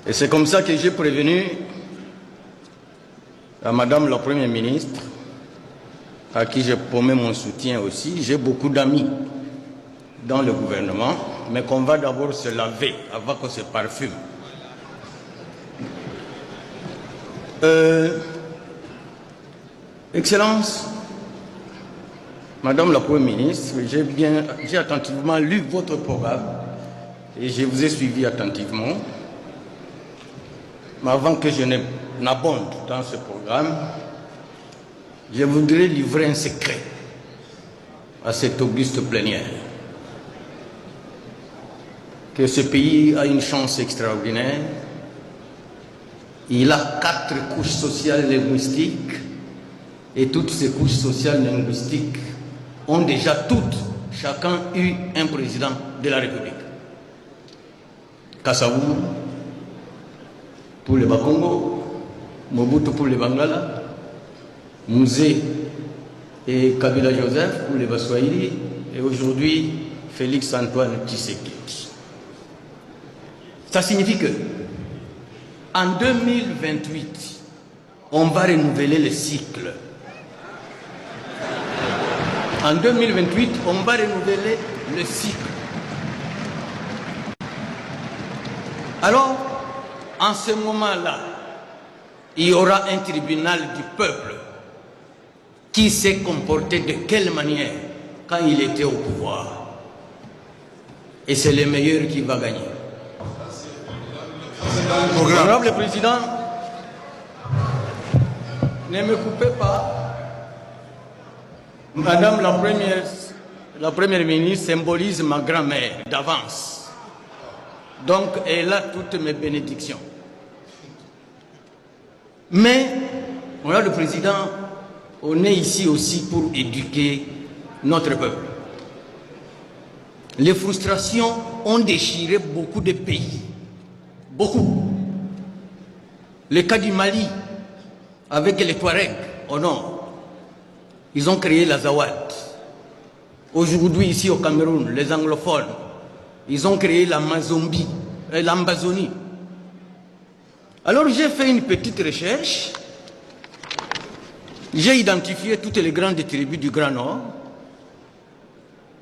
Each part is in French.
Et c'est comme ça que j'ai prévenu à Madame la Première ministre, à qui je promets mon soutien aussi. J'ai beaucoup d'amis dans le gouvernement, mais qu'on va d'abord se laver avant qu'on se parfume. Excellence, Madame la Première ministre, j'ai attentivement lu votre programme et je vous ai suivi attentivement. Mais avant que je n'abonde dans ce programme, je voudrais livrer un secret à cette auguste plénière. Que ce pays a une chance extraordinaire. Il a 4 couches sociales linguistiques et toutes ces couches sociales linguistiques ont déjà toutes, chacun eu un président de la République. Kassavou pour les Bakongo, Mobutu pour les Bangala, Mouzé et Kabila Joseph pour les Baswahili et aujourd'hui Félix Antoine Tshisekedi. Ça signifie que en 2028, on va renouveler le cycle. En 2028, on va renouveler le cycle. Alors, en ce moment-là, il y aura un tribunal du peuple qui s'est comporté de quelle manière quand il était au pouvoir. Et c'est le meilleur qui va gagner. Honorable Président, ne me coupez pas. Madame la Première ministre symbolise ma grand-mère d'avance. Donc, elle a toutes mes bénédictions. Mais, Honorable Président, on est ici aussi pour éduquer notre peuple. Les frustrations ont déchiré beaucoup de pays. Beaucoup. Le cas du Mali, avec les Touaregs au nord, ils ont créé la Zawad. Aujourd'hui, ici au Cameroun, les anglophones, ils ont créé l'Amazonie. Alors j'ai fait une petite recherche. J'ai identifié toutes les grandes tribus du Grand Nord.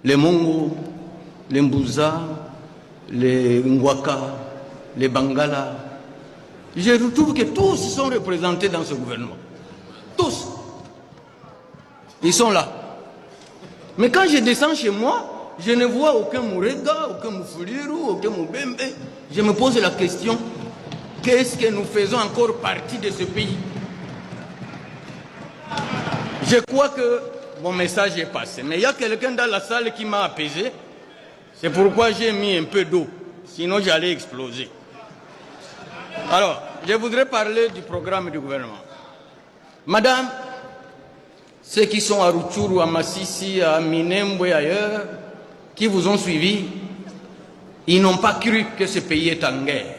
Les Mongo, les Mbouza, les Ngwaka, les Bangala. Je retrouve que tous sont représentés dans ce gouvernement. Tous. Ils sont là. Mais quand je descends chez moi, je ne vois aucun Mourega, aucun Moufoulirou, aucun Moubembe. Je me pose la question, qu'est-ce que nous faisons encore partie de ce pays? Je crois que mon message est passé. Mais il y a quelqu'un dans la salle qui m'a apaisé. C'est pourquoi j'ai mis un peu d'eau. Sinon, j'allais exploser. Alors, je voudrais parler du programme du gouvernement. Madame, ceux qui sont à Rutshuru, à Massissi, à Minembwe et ailleurs, qui vous ont suivi, ils n'ont pas cru que ce pays est en guerre.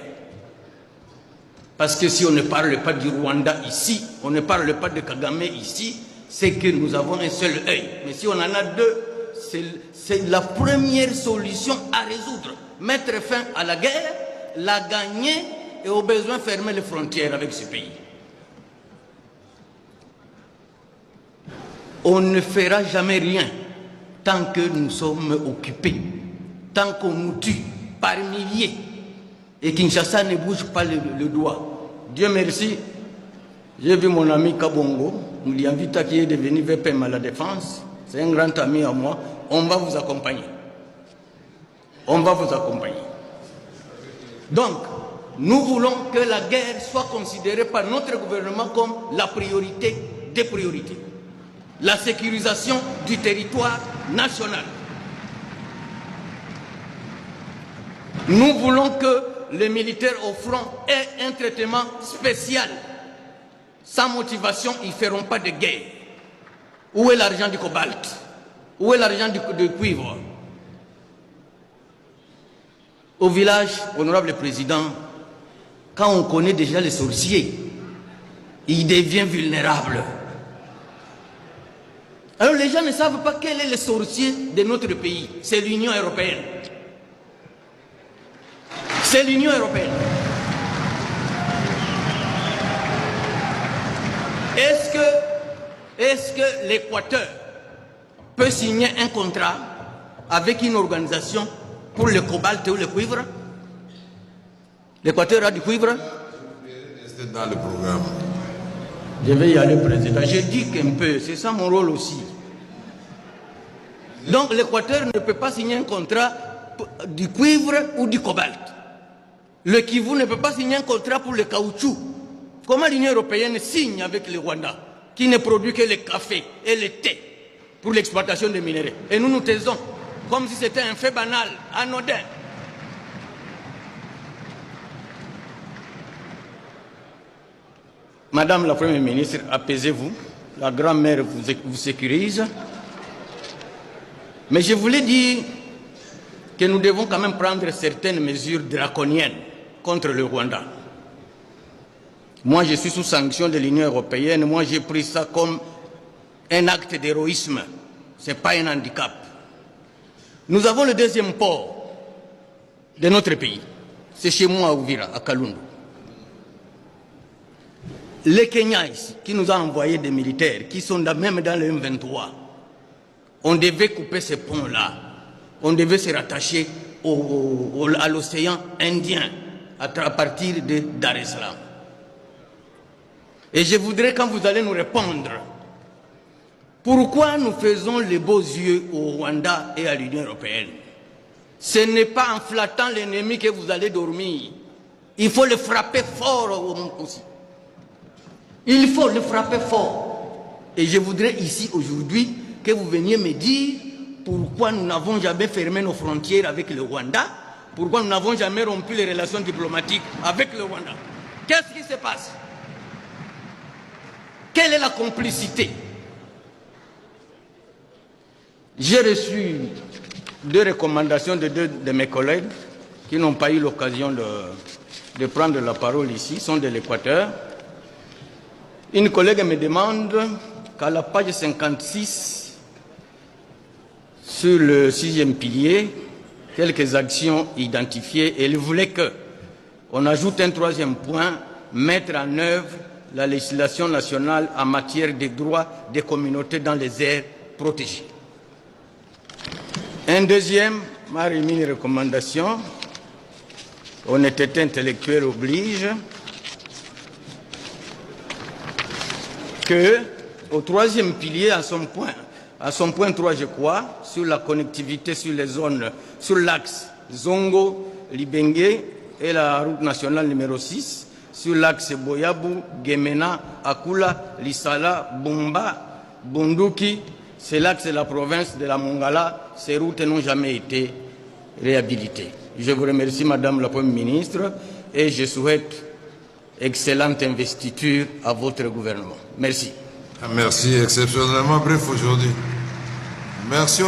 Parce que si on ne parle pas du Rwanda ici, on ne parle pas de Kagame ici, c'est que nous avons un seul œil. Mais si on en a deux, c'est la première solution à résoudre. Mettre fin à la guerre, la gagner et au besoin fermer les frontières avec ce pays. On ne fera jamais rien tant que nous sommes occupés, tant qu'on nous tue par milliers et Kinshasa ne bouge pas le doigt. Dieu merci, j'ai vu mon ami Kabongo, Moulianvita qui est devenu VPM à la Défense, c'est un grand ami à moi, on va vous accompagner. On va vous accompagner. Donc, nous voulons que la guerre soit considérée par notre gouvernement comme la priorité des priorités. La sécurisation du territoire national. Nous voulons que les militaires au front aient un traitement spécial. Sans motivation, ils ne feront pas de guerre. Où est l'argent du cobalt? Où est l'argent du cuivre? Au village, honorable président, quand on connaît déjà les sorciers, ils deviennent vulnérables. Alors les gens ne savent pas quel est le sorcier de notre pays. C'est l'Union européenne. C'est l'Union européenne. que l'Équateur peut signer un contrat avec une organisation pour le cobalt ou le cuivre? L'Équateur a du cuivre? C'est dans le programme. Je vais y aller, président. Je dis qu'un peu, c'est ça mon rôle aussi. Donc l'Équateur ne peut pas signer un contrat du cuivre ou du cobalt. Le Kivu ne peut pas signer un contrat pour le caoutchouc. Comment l'Union européenne signe avec le Rwanda, qui ne produit que le café et le thé pour l'exploitation des minéraux? Et nous nous taisons, comme si c'était un fait banal, anodin. Madame la Première ministre, apaisez-vous. La grand-mère vous sécurise. Mais je voulais dire que nous devons quand même prendre certaines mesures draconiennes contre le Rwanda. Moi, je suis sous sanction de l'Union européenne. Moi, j'ai pris ça comme un acte d'héroïsme. Ce n'est pas un handicap. Nous avons le deuxième port de notre pays. C'est chez moi à Uvira, à Kalundu. Le Kenya ici, qui nous a envoyé des militaires, qui sont même dans le M23, on devait couper ces ponts-là. On devait se rattacher à l'océan Indien à partir de Dar es Salaam. Et je voudrais, quand vous allez nous répondre, pourquoi nous faisons les beaux yeux au Rwanda et à l'Union européenne? Ce n'est pas en flattant l'ennemi que vous allez dormir. Il faut le frapper fort aussi. Il faut le frapper fort. Et je voudrais ici aujourd'hui que vous veniez me dire pourquoi nous n'avons jamais fermé nos frontières avec le Rwanda, pourquoi nous n'avons jamais rompu les relations diplomatiques avec le Rwanda. Qu'est-ce qui se passe? Quelle est la complicité? J'ai reçu 2 recommandations de 2 de mes collègues qui n'ont pas eu l'occasion de prendre la parole ici, sont de l'Équateur. Une collègue me demande qu'à la page 56, sur le 6e pilier, quelques actions identifiées, elle voulait qu'on ajoute un 3e point, mettre en œuvre la législation nationale en matière des droits des communautés dans les aires protégées. Un 2e m'a remis une recommandation, honnêteté intellectuelle oblige, que au 3e pilier, à son point 3, je crois, sur la connectivité sur les zones, sur l'axe Zongo, Libenge et la route nationale numéro 6, sur l'axe Boyabou, Gemena, Akula, Lissala, Bumba, Bunduki, c'est l'axe de la province de la Mongala. Ces routes n'ont jamais été réhabilitées. Je vous remercie, Madame la Première ministre, et je souhaite excellente investiture à votre gouvernement. Merci. Merci, exceptionnellement bref aujourd'hui. Merci.